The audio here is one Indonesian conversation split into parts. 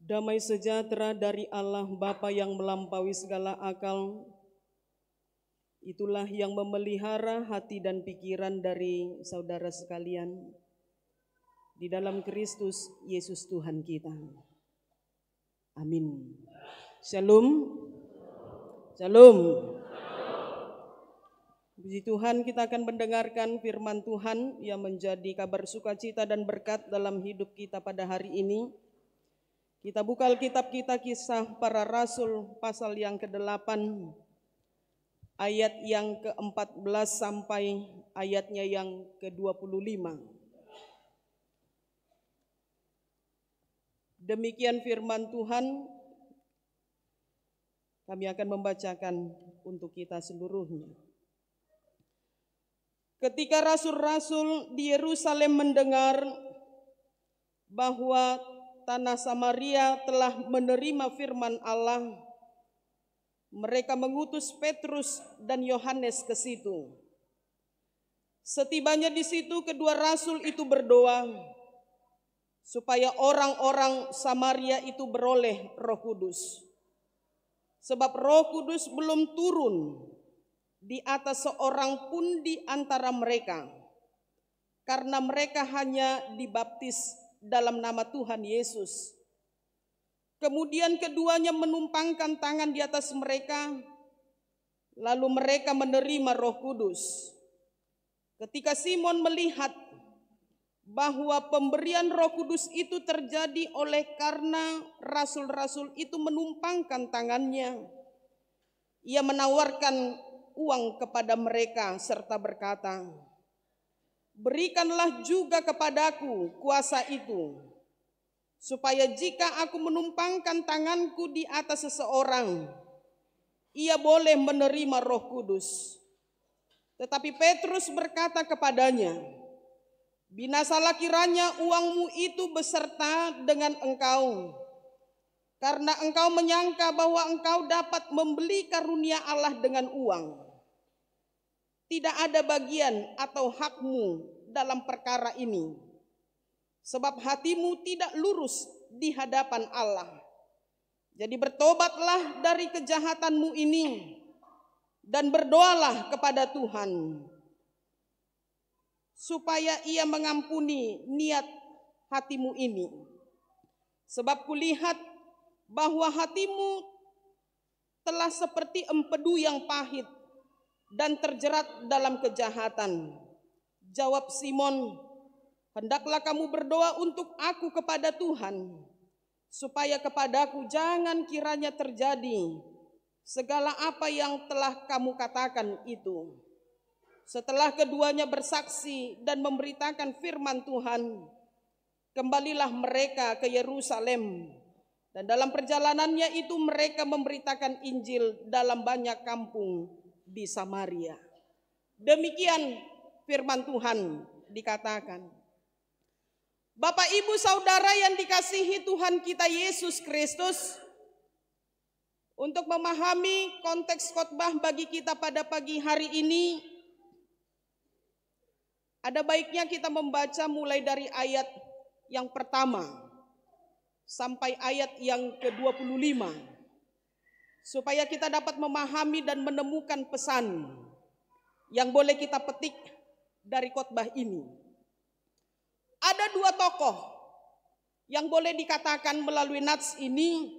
Damai sejahtera dari Allah Bapa yang melampaui segala akal, itulah yang memelihara hati dan pikiran dari saudara sekalian di dalam Kristus Yesus Tuhan kita. Amin. Shalom. Shalom. Puji Tuhan, kita akan mendengarkan firman Tuhan yang menjadi kabar sukacita dan berkat dalam hidup kita pada hari ini. Kita buka Alkitab kita, Kisah Para Rasul pasal yang ke-8, ayat yang ke-14 sampai ayatnya yang ke-25. Demikian firman Tuhan, kami akan membacakan untuk kita seluruhnya. Ketika rasul-rasul di Yerusalem mendengar bahwa tanah Samaria telah menerima firman Allah, mereka mengutus Petrus dan Yohanes ke situ. Setibanya di situ, kedua rasul itu berdoa supaya orang-orang Samaria itu beroleh Roh Kudus. Sebab Roh Kudus belum turun di atas seorang pun di antara mereka, karena mereka hanya dibaptis dalam nama Tuhan Yesus. Kemudian keduanya menumpangkan tangan di atas mereka, lalu mereka menerima Roh Kudus. Ketika Simon melihat bahwa pemberian Roh Kudus itu terjadi oleh karena rasul-rasul itu menumpangkan tangannya, ia menawarkan uang kepada mereka serta berkata, "Berikanlah juga kepadaku kuasa itu, supaya jika aku menumpangkan tanganku di atas seseorang, ia boleh menerima Roh Kudus." Tetapi Petrus berkata kepadanya, "Binasalah kiranya uangmu itu beserta dengan engkau, karena engkau menyangka bahwa engkau dapat membeli karunia Allah dengan uang. Tidak ada bagian atau hakmu dalam perkara ini, sebab hatimu tidak lurus di hadapan Allah. Jadi bertobatlah dari kejahatanmu ini dan berdoalah kepada Tuhan, supaya Ia mengampuni niat hatimu ini. Sebab kulihat bahwa hatimu telah seperti empedu yang pahit dan terjerat dalam kejahatan." Jawab Simon, "Hendaklah kamu berdoa untuk aku kepada Tuhan, supaya kepadaku jangan kiranya terjadi segala apa yang telah kamu katakan itu." Setelah keduanya bersaksi dan memberitakan firman Tuhan, kembalilah mereka ke Yerusalem, dan dalam perjalanannya itu mereka memberitakan Injil dalam banyak kampung di Samaria. Demikian firman Tuhan dikatakan. Bapak, Ibu, Saudara yang dikasihi Tuhan kita Yesus Kristus, untuk memahami konteks khotbah bagi kita pada pagi hari ini, ada baiknya kita membaca mulai dari ayat yang pertama sampai ayat yang ke-25, supaya kita dapat memahami dan menemukan pesan yang boleh kita petik dari khotbah ini. Ada dua tokoh yang boleh dikatakan melalui nats ini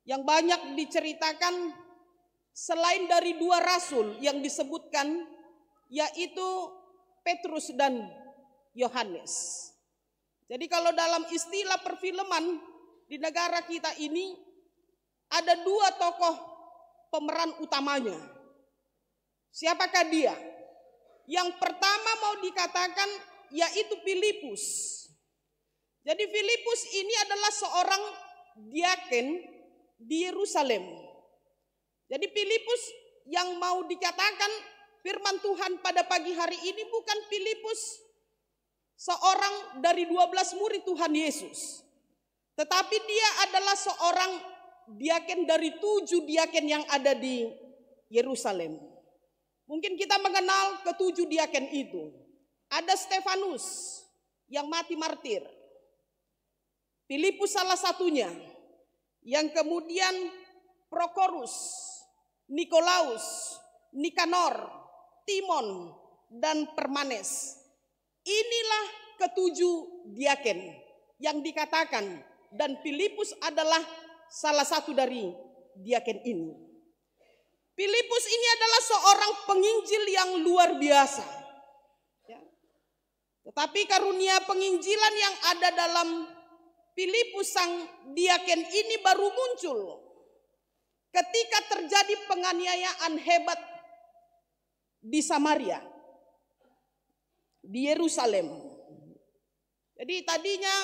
yang banyak diceritakan selain dari dua rasul yang disebutkan, yaitu Petrus dan Yohanes. Jadi kalau dalam istilah perfilman di negara kita ini ada dua tokoh pemeran utamanya. Siapakah dia? Yang pertama mau dikatakan yaitu Filipus. Jadi Filipus ini adalah seorang diaken di Yerusalem. Jadi Filipus yang mau dikatakan firman Tuhan pada pagi hari ini bukan Filipus seorang dari 12 murid Tuhan Yesus, tetapi dia adalah seorang diaken dari 7 diaken yang ada di Yerusalem. Mungkin kita mengenal ke-7 diaken itu. Ada Stefanus yang mati martir. Filipus salah satunya, yang kemudian Prokorus, Nikolaus, Nikanor, Timon, dan Permanes. Inilah ketujuh diaken yang dikatakan, dan Filipus adalah salah satu dari diaken ini. Filipus ini adalah seorang penginjil yang luar biasa. Tetapi karunia penginjilan yang ada dalam Filipus sang diaken ini baru muncul ketika terjadi penganiayaan hebat di Samaria, di Yerusalem. Jadi tadinya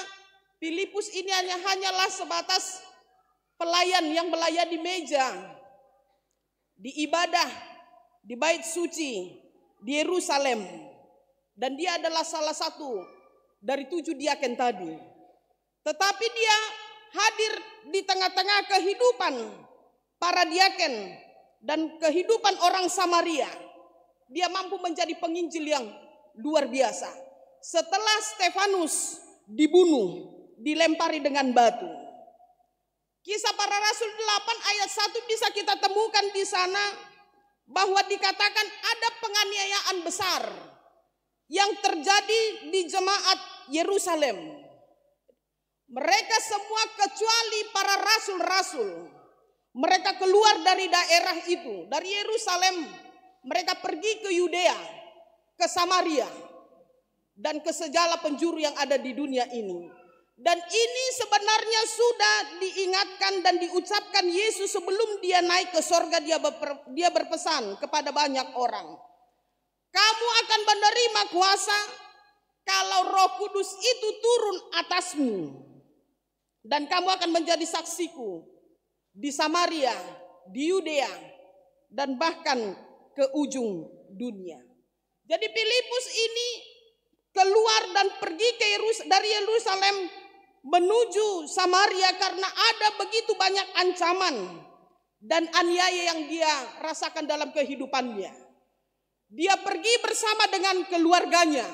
Filipus ini hanyalah sebatas pelayan yang melayani meja di ibadah di bait suci di Yerusalem, dan dia adalah salah satu dari 7 diaken tadi. Tetapi dia hadir di tengah-tengah kehidupan para diaken dan kehidupan orang Samaria. Dia mampu menjadi penginjil yang luar biasa. Setelah Stefanus dibunuh, dilempari dengan batu. Kisah Para Rasul 8 ayat 1 bisa kita temukan di sana bahwa dikatakan ada penganiayaan besar yang terjadi di jemaat Yerusalem. Mereka semua kecuali para rasul-rasul, mereka keluar dari daerah itu, dari Yerusalem. Mereka pergi ke Yudea, ke Samaria, dan ke segala penjuru yang ada di dunia ini. Dan ini sebenarnya sudah diingatkan dan diucapkan Yesus sebelum dia naik ke sorga. Dia berpesan kepada banyak orang, kamu akan menerima kuasa kalau Roh Kudus itu turun atasmu, dan kamu akan menjadi saksiku di Samaria, di Yudea, dan bahkan ke ujung dunia. Jadi Filipus ini keluar dan pergi dari Yerusalem menuju Samaria karena ada begitu banyak ancaman dan aniaya yang dia rasakan dalam kehidupannya. Dia pergi bersama dengan keluarganya.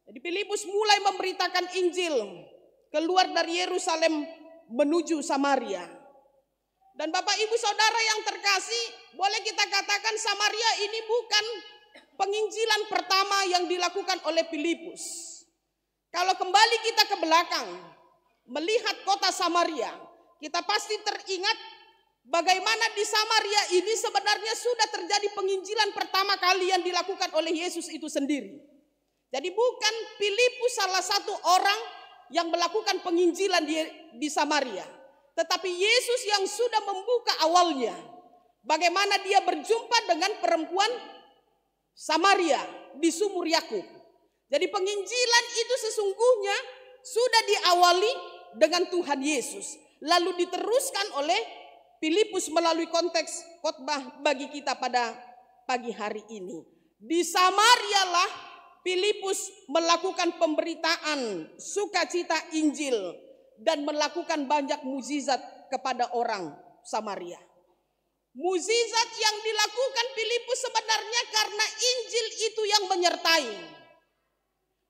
Jadi Filipus mulai memberitakan Injil, keluar dari Yerusalem menuju Samaria. Dan Bapak Ibu Saudara yang terkasih, boleh kita katakan Samaria ini bukan penginjilan pertama yang dilakukan oleh Filipus. Kalau kembali kita ke belakang, melihat kota Samaria, kita pasti teringat bagaimana di Samaria ini sebenarnya sudah terjadi penginjilan pertama kali yang dilakukan oleh Yesus itu sendiri. Jadi bukan Filipus salah satu orang yang melakukan penginjilan di Samaria, tetapi Yesus yang sudah membuka awalnya. Bagaimana dia berjumpa dengan perempuan Samaria di sumur Yakub. Jadi penginjilan itu sesungguhnya sudah diawali dengan Tuhan Yesus, lalu diteruskan oleh Filipus melalui konteks khotbah bagi kita pada pagi hari ini. Di Samaria lah Filipus melakukan pemberitaan sukacita Injil dan melakukan banyak mukjizat kepada orang Samaria. Mukjizat yang dilakukan Filipus sebenarnya karena Injil itu yang menyertai.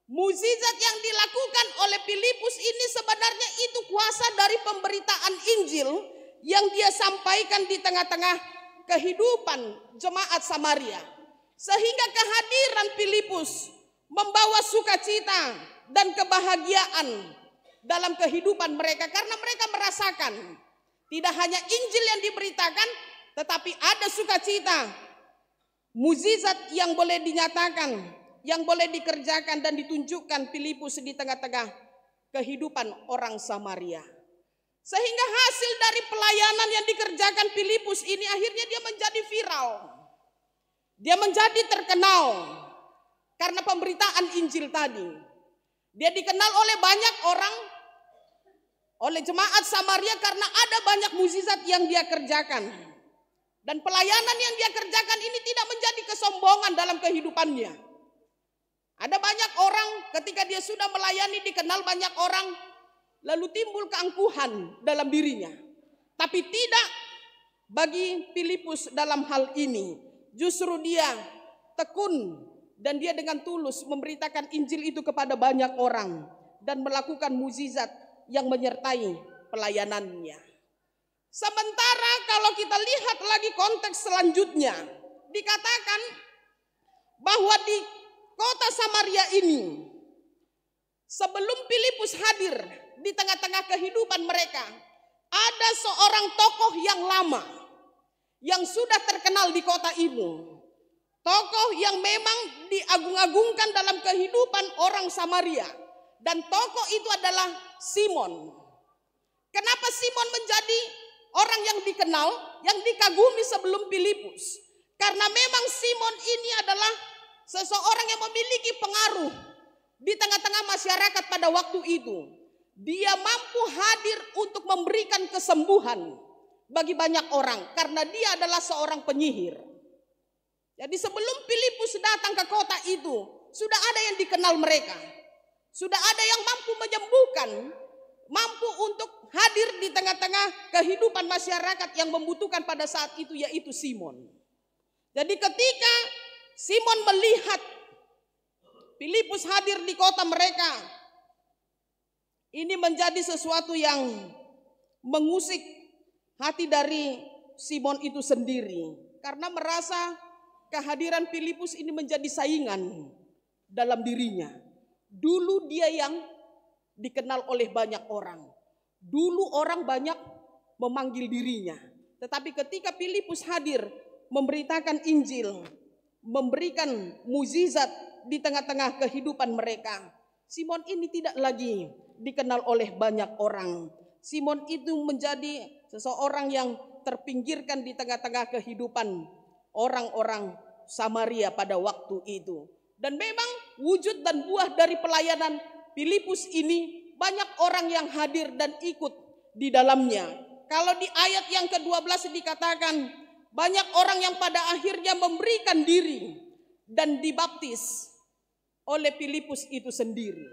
Mukjizat yang dilakukan oleh Filipus ini sebenarnya itu kuasa dari pemberitaan Injil yang dia sampaikan di tengah-tengah kehidupan jemaat Samaria. Sehingga kehadiran Filipus membawa sukacita dan kebahagiaan dalam kehidupan mereka, karena mereka merasakan tidak hanya Injil yang diberitakan, tetapi ada sukacita, mukjizat yang boleh dinyatakan, yang boleh dikerjakan dan ditunjukkan Filipus di tengah-tengah kehidupan orang Samaria. Sehingga hasil dari pelayanan yang dikerjakan Filipus ini akhirnya dia menjadi viral. Dia menjadi terkenal karena pemberitaan Injil tadi. Dia dikenal oleh banyak orang, oleh jemaat Samaria karena ada banyak mukjizat yang dia kerjakan. Dan pelayanan yang dia kerjakan ini tidak menjadi kesombongan dalam kehidupannya. Ada banyak orang ketika dia sudah melayani dikenal banyak orang, lalu timbul keangkuhan dalam dirinya. Tapi tidak bagi Filipus dalam hal ini. Justru dia tekun dan dia dengan tulus memberitakan Injil itu kepada banyak orang dan melakukan mukjizat yang menyertai pelayanannya. Sementara kalau kita lihat lagi konteks selanjutnya, dikatakan bahwa di kota Samaria ini, sebelum Filipus hadir di tengah-tengah kehidupan mereka, ada seorang tokoh yang lama yang sudah terkenal di kota itu. Tokoh yang memang diagung-agungkan dalam kehidupan orang Samaria. Dan tokoh itu adalah Simon. Kenapa Simon menjadi orang yang dikenal, yang dikagumi sebelum Filipus? Karena memang Simon ini adalah seseorang yang memiliki pengaruh di tengah-tengah masyarakat pada waktu itu. Dia mampu hadir untuk memberikan kesembuhan bagi banyak orang karena dia adalah seorang penyihir. Jadi sebelum Filipus datang ke kota itu, sudah ada yang dikenal mereka. Sudah ada yang mampu menyembuhkan, mampu untuk hadir di tengah-tengah kehidupan masyarakat yang membutuhkan pada saat itu, yaitu Simon. Jadi ketika Simon melihat Filipus hadir di kota mereka, ini menjadi sesuatu yang mengusik hati dari Simon itu sendiri. Karena merasa kehadiran Filipus ini menjadi saingan dalam dirinya. Dulu dia yang dikenal oleh banyak orang. Dulu orang banyak memanggil dirinya. Tetapi ketika Filipus hadir memberitakan Injil, memberikan mukjizat di tengah-tengah kehidupan mereka, Simon ini tidak lagi dikenal oleh banyak orang. Simon itu menjadi seseorang yang terpinggirkan di tengah-tengah kehidupan orang-orang Samaria pada waktu itu. Dan memang wujud dan buah dari pelayanan Filipus ini banyak orang yang hadir dan ikut di dalamnya. Kalau di ayat yang ke-12 dikatakan banyak orang yang pada akhirnya memberikan diri dan dibaptis oleh Filipus itu sendiri.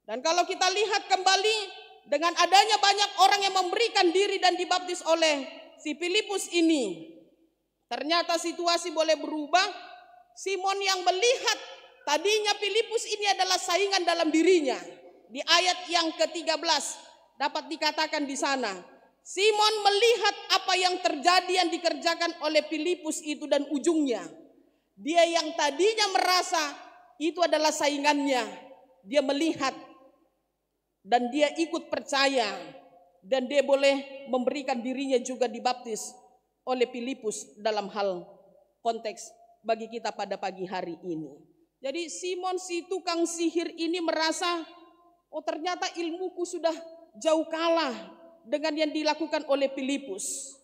Dan kalau kita lihat kembali dengan adanya banyak orang yang memberikan diri dan dibaptis oleh si Filipus ini, ternyata situasi boleh berubah. Simon yang melihat tadinya Filipus ini adalah saingan dalam dirinya. Di ayat yang ke-13 dapat dikatakan di sana, Simon melihat apa yang terjadi yang dikerjakan oleh Filipus itu dan ujungnya, dia yang tadinya merasa itu adalah saingannya, dia melihat dan dia ikut percaya dan dia boleh memberikan dirinya juga dibaptis oleh Filipus dalam hal konteks bagi kita pada pagi hari ini. Jadi Simon si tukang sihir ini merasa, oh ternyata ilmuku sudah jauh kalah dengan yang dilakukan oleh Filipus.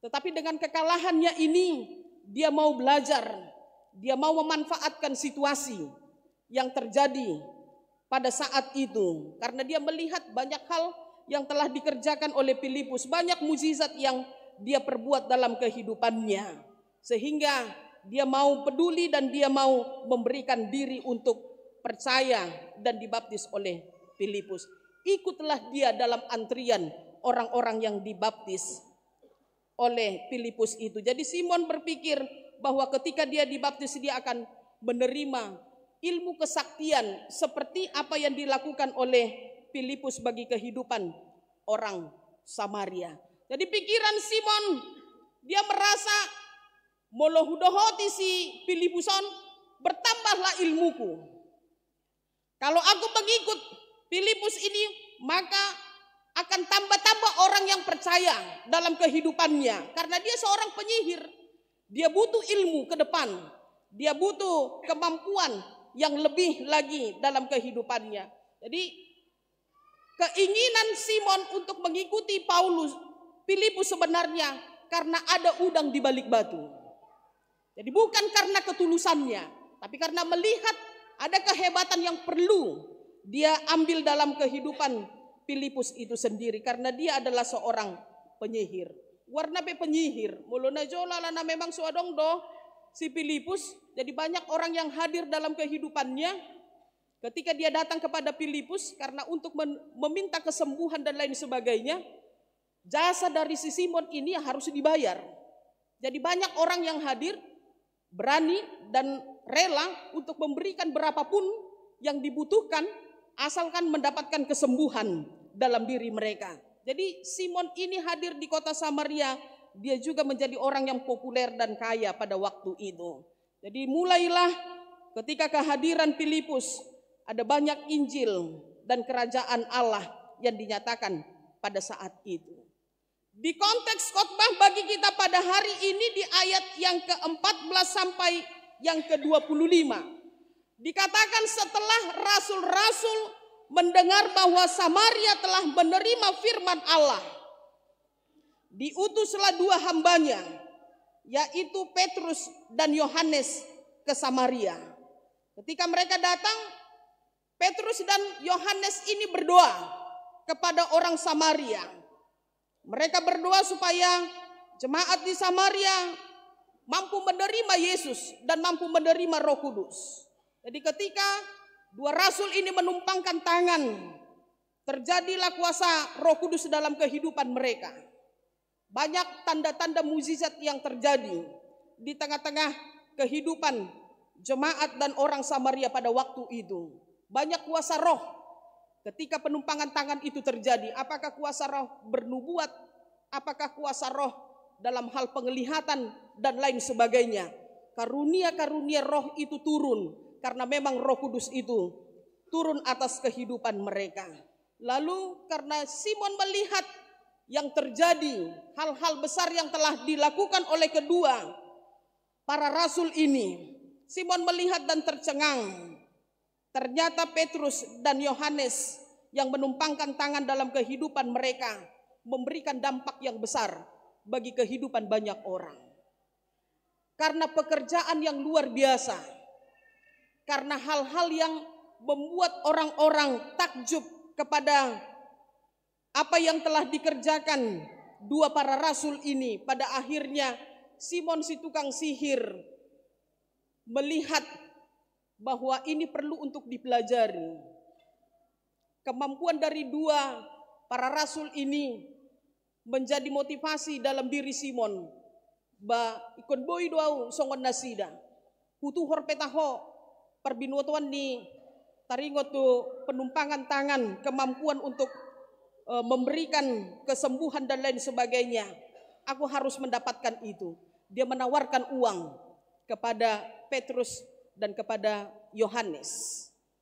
Tetapi dengan kekalahannya ini, dia mau belajar, dia mau memanfaatkan situasi yang terjadi pada saat itu. Karena dia melihat banyak hal yang telah dikerjakan oleh Filipus, banyak mukjizat yang dia perbuat dalam kehidupannya. Sehingga dia mau peduli dan dia mau memberikan diri untuk percaya dan dibaptis oleh Filipus. Ikutlah dia dalam antrian orang-orang yang dibaptis oleh Filipus itu. Jadi Simon berpikir bahwa ketika dia dibaptis dia akan menerima ilmu kesaktian seperti apa yang dilakukan oleh Filipus bagi kehidupan orang Samaria. Jadi pikiran Simon, dia merasa molohudohoti si Filipuson, bertambahlah ilmuku. Kalau aku mengikut Filipus ini, maka akan tambah-tambah orang yang percaya dalam kehidupannya. Karena dia seorang penyihir, dia butuh ilmu ke depan, dia butuh kemampuan yang lebih lagi dalam kehidupannya. Jadi keinginan Simon untuk mengikuti Filipus sebenarnya karena ada udang di balik batu. Jadi bukan karena ketulusannya, tapi karena melihat ada kehebatan yang perlu dia ambil dalam kehidupan Filipus itu sendiri. Karena dia adalah seorang penyihir. Warna penyihir, muluna jola lana memang suadong do si Filipus. Jadi banyak orang yang hadir dalam kehidupannya ketika dia datang kepada Filipus karena untuk meminta kesembuhan dan lain sebagainya. Jasa dari si Simon ini harus dibayar. Jadi banyak orang yang hadir berani dan rela untuk memberikan berapapun yang dibutuhkan asalkan mendapatkan kesembuhan dalam diri mereka. Jadi Simon ini hadir di kota Samaria, dia juga menjadi orang yang populer dan kaya pada waktu itu. Jadi mulailah ketika kehadiran Filipus, ada banyak Injil dan kerajaan Allah yang dinyatakan pada saat itu. Di konteks khotbah bagi kita pada hari ini di ayat yang ke-14 sampai yang ke-25. Dikatakan setelah rasul-rasul mendengar bahwa Samaria telah menerima firman Allah, diutuslah dua hambanya, yaitu Petrus dan Yohanes ke Samaria. Ketika mereka datang, Petrus dan Yohanes ini berdoa kepada orang Samaria. Mereka berdoa supaya jemaat di Samaria mampu menerima Yesus dan mampu menerima Roh Kudus. Jadi ketika dua rasul ini menumpangkan tangan, terjadilah kuasa Roh Kudus dalam kehidupan mereka. Banyak tanda-tanda mukjizat yang terjadi di tengah-tengah kehidupan jemaat dan orang Samaria pada waktu itu. Banyak kuasa roh ketika penumpangan tangan itu terjadi. Apakah kuasa roh bernubuat, apakah kuasa roh dalam hal penglihatan dan lain sebagainya. Karunia-karunia roh itu turun karena memang Roh Kudus itu turun atas kehidupan mereka. Lalu karena Simon melihat yang terjadi, hal-hal besar yang telah dilakukan oleh kedua para rasul ini, Simon melihat dan tercengang. Ternyata Petrus dan Yohanes yang menumpangkan tangan dalam kehidupan mereka memberikan dampak yang besar bagi kehidupan banyak orang. Karena pekerjaan yang luar biasa, karena hal-hal yang membuat orang-orang takjub kepada apa yang telah dikerjakan dua para rasul ini, pada akhirnya Simon si tukang sihir melihat bahwa ini perlu untuk dipelajari. Kemampuan dari dua para rasul ini menjadi motivasi dalam diri Simon. Ba ikon boy doau songon nasida. Hutu horpetaho perbinuatuan ni taringot tu penumpangan tangan, kemampuan untuk memberikan kesembuhan dan lain sebagainya. Aku harus mendapatkan itu. Dia menawarkan uang kepada Petrus dan kepada Yohanes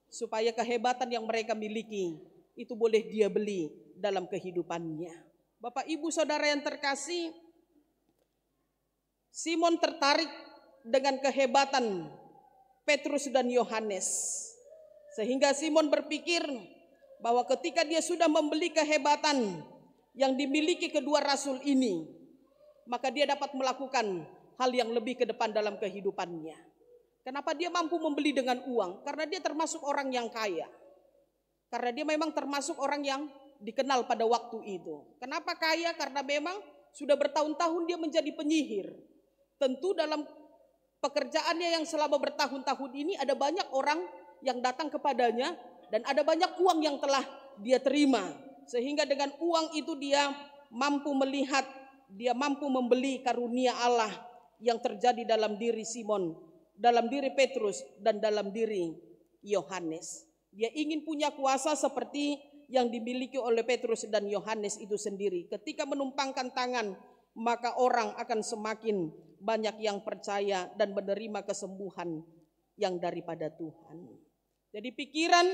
supaya kehebatan yang mereka miliki itu boleh dia beli dalam kehidupannya. Bapak Ibu Saudara yang terkasih, Simon tertarik dengan kehebatan Petrus dan Yohanes, sehingga Simon berpikir bahwa ketika dia sudah membeli kehebatan yang dimiliki kedua rasul ini, maka dia dapat melakukan hal yang lebih ke depan dalam kehidupannya. Kenapa dia mampu membeli dengan uang? Karena dia termasuk orang yang kaya. Karena dia memang termasuk orang yang dikenal pada waktu itu. Kenapa kaya? Karena memang sudah bertahun-tahun dia menjadi penyihir. Tentu dalam pekerjaannya yang selama bertahun-tahun ini ada banyak orang yang datang kepadanya dan ada banyak uang yang telah dia terima. Sehingga dengan uang itu dia mampu melihat, dia mampu membeli karunia Allah yang terjadi dalam diri Simon, dalam diri Petrus dan dalam diri Yohanes. Dia ingin punya kuasa seperti yang dimiliki oleh Petrus dan Yohanes itu sendiri. Ketika menumpangkan tangan, maka orang akan semakin banyak yang percaya dan menerima kesembuhan yang daripada Tuhan. Jadi pikiran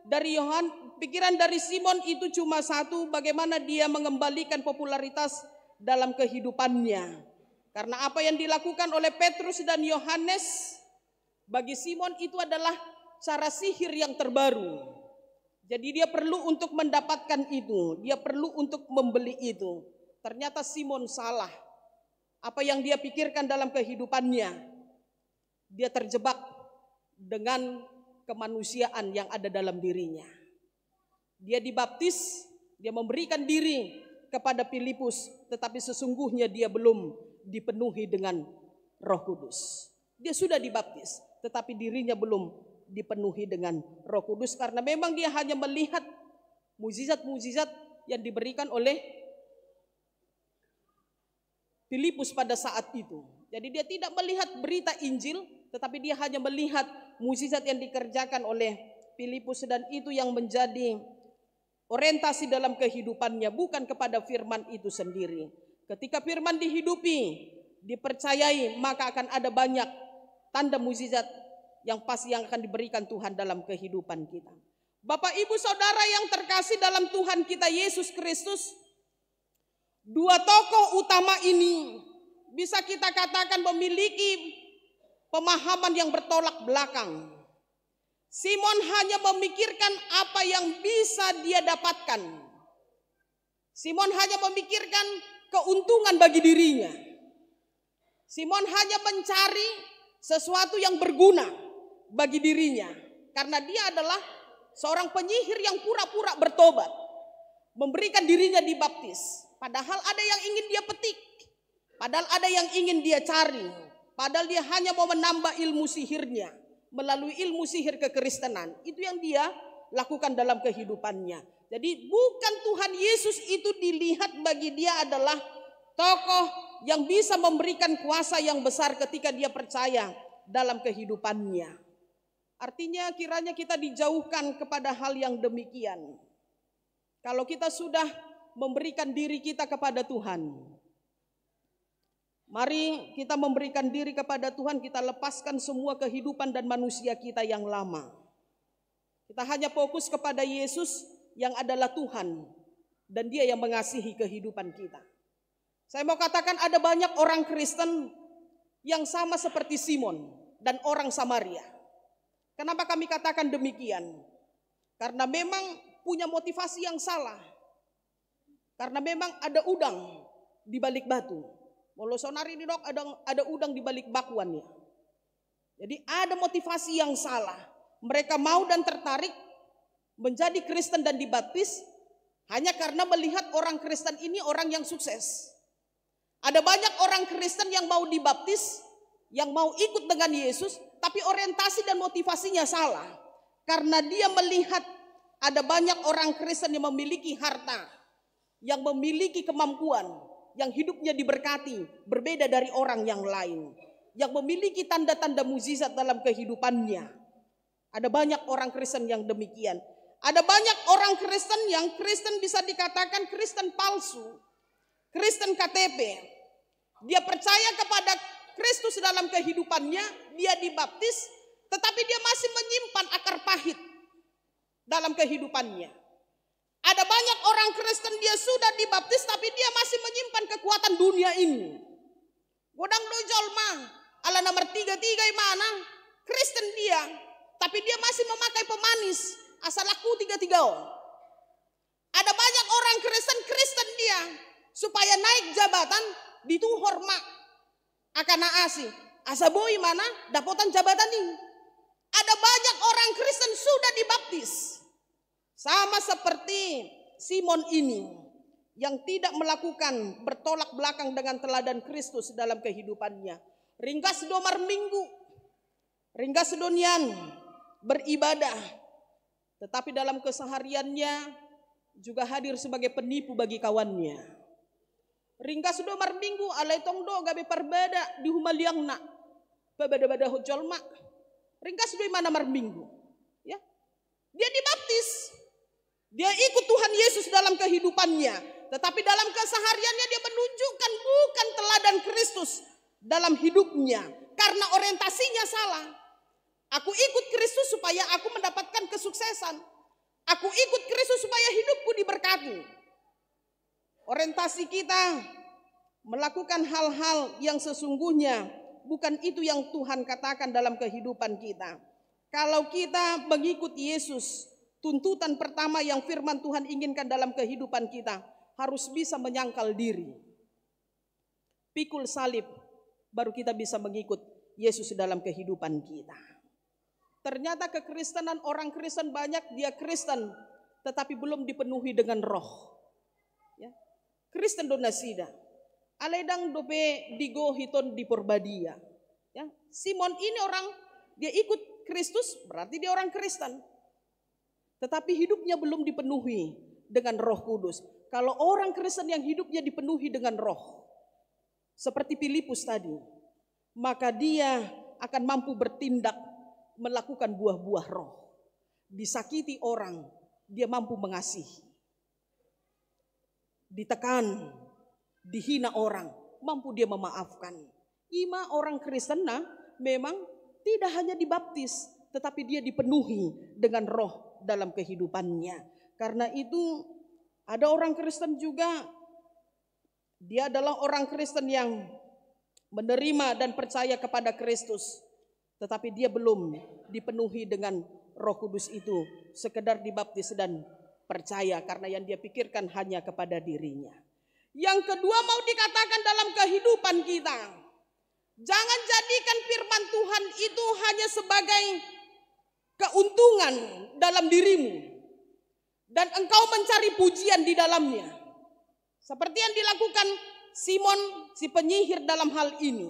dari Simon itu cuma satu, bagaimana dia mengembalikan popularitas dalam kehidupannya. Karena apa yang dilakukan oleh Petrus dan Yohanes bagi Simon itu adalah cara sihir yang terbaru. Jadi dia perlu untuk mendapatkan itu, dia perlu untuk membeli itu. Ternyata Simon salah. Apa yang dia pikirkan dalam kehidupannya, dia terjebak dengan kemanusiaan yang ada dalam dirinya. Dia dibaptis, dia memberikan diri kepada Filipus, tetapi sesungguhnya dia belum dipenuhi dengan Roh Kudus. Dia sudah dibaptis, tetapi dirinya belum dipenuhi dengan Roh Kudus karena memang dia hanya melihat mukjizat-mukjizat yang diberikan oleh Filipus pada saat itu. Jadi dia tidak melihat berita Injil, tetapi dia hanya melihat mukjizat yang dikerjakan oleh Filipus, dan itu yang menjadi orientasi dalam kehidupannya, bukan kepada firman itu sendiri. Ketika firman dihidupi, dipercayai, maka akan ada banyak tanda mukjizat yang pasti yang akan diberikan Tuhan dalam kehidupan kita. Bapak Ibu Saudara yang terkasih dalam Tuhan kita Yesus Kristus, dua tokoh utama ini bisa kita katakan memiliki pemahaman yang bertolak belakang. Simon hanya memikirkan apa yang bisa dia dapatkan. Simon hanya memikirkan keuntungan bagi dirinya. Simon hanya mencari sesuatu yang berguna bagi dirinya. Karena dia adalah seorang penyihir yang pura-pura bertobat. Memberikan dirinya dibaptis. Padahal ada yang ingin dia petik. Padahal ada yang ingin dia cari. Padahal dia hanya mau menambah ilmu sihirnya. Melalui ilmu sihir kekristenan. Itu yang dia lakukan dalam kehidupannya. Jadi bukan Tuhan Yesus itu dilihat bagi dia adalah tokoh yang bisa memberikan kuasa yang besar ketika dia percaya dalam kehidupannya. Artinya kiranya kita dijauhkan kepada hal yang demikian. Kalau kita sudah memberikan diri kita kepada Tuhan, mari kita memberikan diri kepada Tuhan, kita lepaskan semua kehidupan dan manusia kita yang lama. Kita hanya fokus kepada Yesus yang adalah Tuhan dan Dia yang mengasihi kehidupan kita. Saya mau katakan ada banyak orang Kristen yang sama seperti Simon dan orang Samaria. Kenapa kami katakan demikian? Karena memang punya motivasi yang salah. Karena memang ada udang di balik batu. Molo sonari ini dok, ada udang di balik bakuannya. Jadi ada motivasi yang salah. Mereka mau dan tertarik menjadi Kristen dan dibaptis hanya karena melihat orang Kristen ini orang yang sukses. Ada banyak orang Kristen yang mau dibaptis, yang mau ikut dengan Yesus, tapi orientasi dan motivasinya salah. Karena dia melihat ada banyak orang Kristen yang memiliki harta, yang memiliki kemampuan, yang hidupnya diberkati, berbeda dari orang yang lain, yang memiliki tanda-tanda mukjizat dalam kehidupannya. Ada banyak orang Kristen yang demikian. Ada banyak orang Kristen yang Kristen bisa dikatakan Kristen palsu, Kristen KTP. Dia percaya kepada Kristus dalam kehidupannya, dia dibaptis, tetapi dia masih menyimpan akar pahit dalam kehidupannya. Ada banyak orang Kristen dia sudah dibaptis tapi dia masih menyimpan kekuatan dunia ini. Godang dojol mah, ala nomor 33 mana? Kristen dia, tapi dia masih memakai pemanis, asal aku 33. Ada banyak orang Kristen dia, supaya naik jabatan, dituhor mak, akan asih. Asa boy mana? Dapotan jabatan ini. Ada banyak orang Kristen sudah dibaptis. Sama seperti Simon ini yang tidak melakukan bertolak belakang dengan teladan Kristus dalam kehidupannya. Ringkas domar minggu, ringkas donian, beribadah. Tetapi dalam kesehariannya juga hadir sebagai penipu bagi kawannya. Ringkas domar minggu alai tongdo gabe perbeda di humaliang nak. Pebeda-beda hojol mak. Ringkas do mana mar minggu. Ya. Dia dibaptis. Dia ikut Tuhan Yesus dalam kehidupannya. Tetapi dalam kesehariannya dia menunjukkan bukan teladan Kristus dalam hidupnya. Karena orientasinya salah. Aku ikut Kristus supaya aku mendapatkan kesuksesan. Aku ikut Kristus supaya hidupku diberkati. Orientasi kita melakukan hal-hal yang sesungguhnya bukan itu yang Tuhan katakan dalam kehidupan kita. Kalau kita mengikuti Yesus, tuntutan pertama yang firman Tuhan inginkan dalam kehidupan kita harus bisa menyangkal diri. Pikul salib, baru kita bisa mengikut Yesus dalam kehidupan kita. Ternyata kekristenan orang Kristen banyak dia Kristen tetapi belum dipenuhi dengan roh. Ya. Kristen donasida. Aledang dope digo hiton di porbadia. Ya. Simon ini orang dia ikut Kristus berarti dia orang Kristen. Tetapi hidupnya belum dipenuhi dengan Roh Kudus. Kalau orang Kristen yang hidupnya dipenuhi dengan roh seperti Filipus tadi, maka dia akan mampu bertindak melakukan buah-buah roh. Disakiti orang, dia mampu mengasihi. ditekan, dihina orang, mampu dia memaafkan. Ima orang Kristen memang tidak hanya dibaptis, tetapi dia dipenuhi dengan roh dalam kehidupannya. Karena itu ada orang Kristen juga, dia adalah orang Kristen yang menerima dan percaya kepada Kristus, tetapi dia belum dipenuhi dengan Roh Kudus itu, sekedar dibaptis dan percaya karena yang dia pikirkan hanya kepada dirinya. Yang kedua mau dikatakan dalam kehidupan kita, jangan jadikan firman Tuhan itu hanya sebagai keuntungan dalam dirimu dan engkau mencari pujian di dalamnya. Seperti yang dilakukan Simon si penyihir dalam hal ini.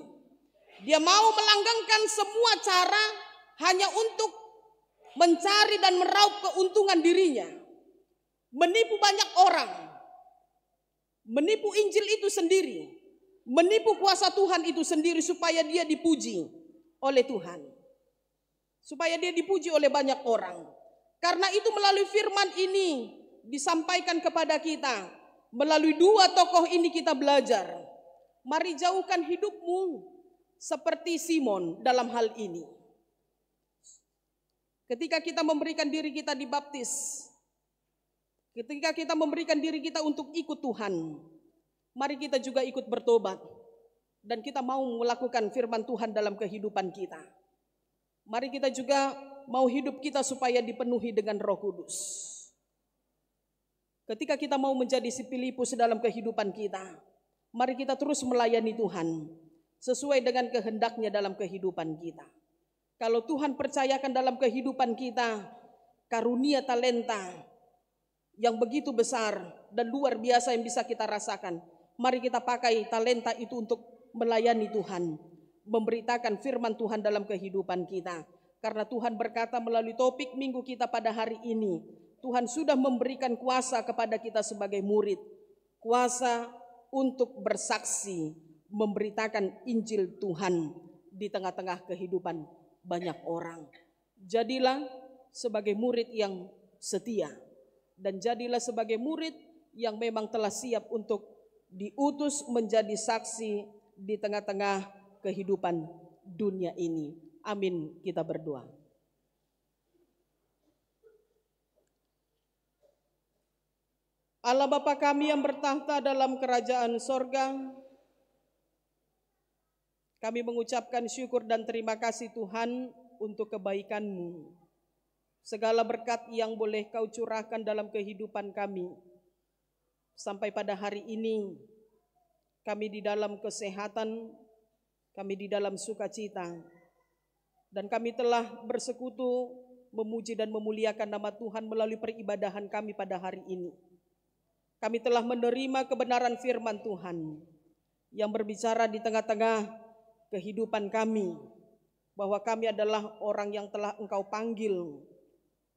Dia mau melanggengkan semua cara hanya untuk mencari dan meraup keuntungan dirinya. Menipu banyak orang. Menipu Injil itu sendiri. Menipu kuasa Tuhan itu sendiri supaya dia dipuji oleh Tuhan. Supaya dia dipuji oleh banyak orang. Karena itu melalui firman ini disampaikan kepada kita. Melalui dua tokoh ini kita belajar. Mari jauhkan hidupmu seperti Simon dalam hal ini. Ketika kita memberikan diri kita dibaptis, ketika kita memberikan diri kita untuk ikut Tuhan, mari kita juga ikut bertobat. Dan kita mau melakukan firman Tuhan dalam kehidupan kita. Mari kita juga mau hidup kita supaya dipenuhi dengan Roh Kudus. Ketika kita mau menjadi si Filipus dalam kehidupan kita, mari kita terus melayani Tuhan sesuai dengan kehendaknya dalam kehidupan kita. Kalau Tuhan percayakan dalam kehidupan kita karunia talenta yang begitu besar dan luar biasa yang bisa kita rasakan, mari kita pakai talenta itu untuk melayani Tuhan, memberitakan firman Tuhan dalam kehidupan kita. Karena Tuhan berkata melalui topik minggu kita pada hari ini, Tuhan sudah memberikan kuasa kepada kita sebagai murid, kuasa untuk bersaksi, memberitakan Injil Tuhan di tengah-tengah kehidupan banyak orang. Jadilah sebagai murid yang setia, dan jadilah sebagai murid yang memang telah siap untuk diutus menjadi saksi di tengah-tengah kehidupan dunia ini. Amin, kita berdoa. Allah Bapa kami yang bertahta dalam kerajaan sorga, kami mengucapkan syukur dan terima kasih Tuhan untuk kebaikan-Mu. Segala berkat yang boleh Kau curahkan dalam kehidupan kami. Sampai pada hari ini, kami di dalam kesehatan, kami di dalam sukacita, dan kami telah bersekutu memuji dan memuliakan nama Tuhan melalui peribadahan kami pada hari ini. Kami telah menerima kebenaran firman Tuhan yang berbicara di tengah-tengah kehidupan kami, bahwa kami adalah orang yang telah Engkau panggil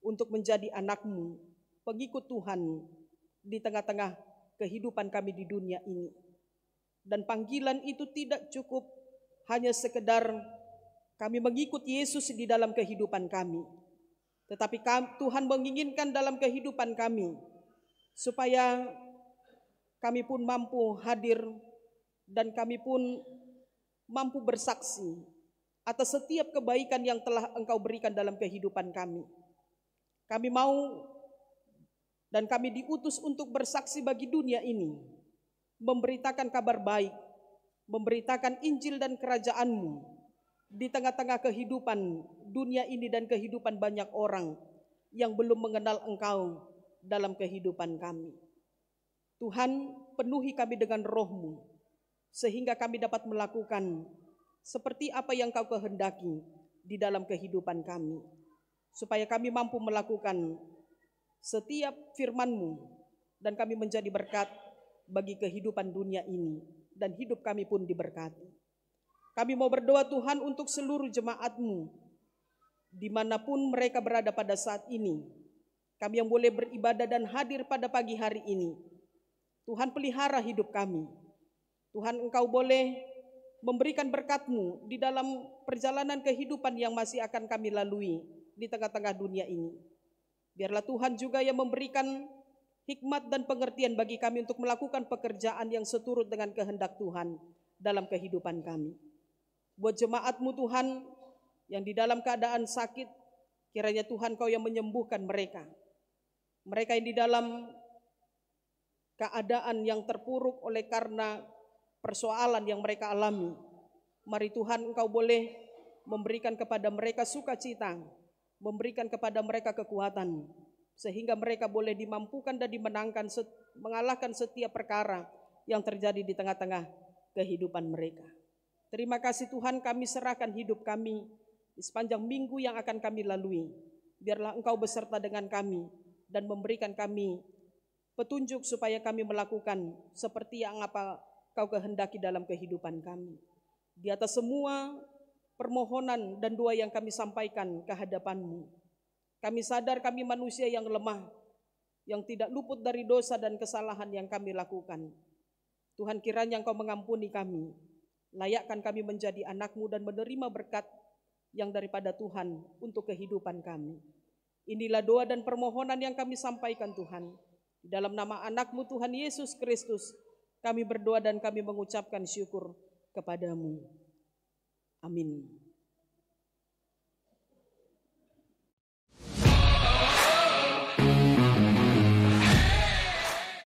untuk menjadi anak-Mu, pengikut Tuhan di tengah-tengah kehidupan kami di dunia ini. Dan panggilan itu tidak cukup hanya sekedar kami mengikut Yesus di dalam kehidupan kami, tetapi Tuhan menginginkan dalam kehidupan kami supaya kami pun mampu hadir dan kami pun mampu bersaksi atas setiap kebaikan yang telah Engkau berikan dalam kehidupan kami. Kami mau dan kami diutus untuk bersaksi bagi dunia ini, memberitakan kabar baik, memberitakan Injil dan kerajaan-Mu di tengah-tengah kehidupan dunia ini dan kehidupan banyak orang yang belum mengenal Engkau dalam kehidupan kami. Tuhan, penuhi kami dengan Roh-Mu, sehingga kami dapat melakukan seperti apa yang Kau kehendaki di dalam kehidupan kami. Supaya kami mampu melakukan setiap firman-Mu dan kami menjadi berkat bagi kehidupan dunia ini dan hidup kami pun diberkati. Kami mau berdoa Tuhan untuk seluruh jemaat-Mu dimanapun mereka berada pada saat ini. Kami yang boleh beribadah dan hadir pada pagi hari ini. Tuhan pelihara hidup kami. Tuhan Engkau boleh memberikan berkat-Mu di dalam perjalanan kehidupan yang masih akan kami lalui di tengah-tengah dunia ini. Biarlah Tuhan juga yang memberikan hikmat dan pengertian bagi kami untuk melakukan pekerjaan yang seturut dengan kehendak Tuhan dalam kehidupan kami. Buat jemaat-Mu Tuhan yang di dalam keadaan sakit, kiranya Tuhan Kau yang menyembuhkan mereka. Mereka yang di dalam keadaan yang terpuruk oleh karena persoalan yang mereka alami, mari Tuhan Engkau boleh memberikan kepada mereka sukacita, memberikan kepada mereka kekuatan, sehingga mereka boleh dimampukan dan dimenangkan, mengalahkan setiap perkara yang terjadi di tengah-tengah kehidupan mereka. Terima kasih Tuhan, kami serahkan hidup kami di sepanjang minggu yang akan kami lalui. Biarlah Engkau beserta dengan kami dan memberikan kami petunjuk supaya kami melakukan seperti yang apa Kau kehendaki dalam kehidupan kami. Di atas semua permohonan dan doa yang kami sampaikan ke hadapan-Mu, kami sadar kami manusia yang lemah, yang tidak luput dari dosa dan kesalahan yang kami lakukan. Tuhan, kiranya Engkau mengampuni kami, layakkan kami menjadi anak-Mu dan menerima berkat yang daripada Tuhan untuk kehidupan kami. Inilah doa dan permohonan yang kami sampaikan Tuhan. Di dalam nama anak-Mu Tuhan Yesus Kristus, kami berdoa dan kami mengucapkan syukur kepadamu. Amin.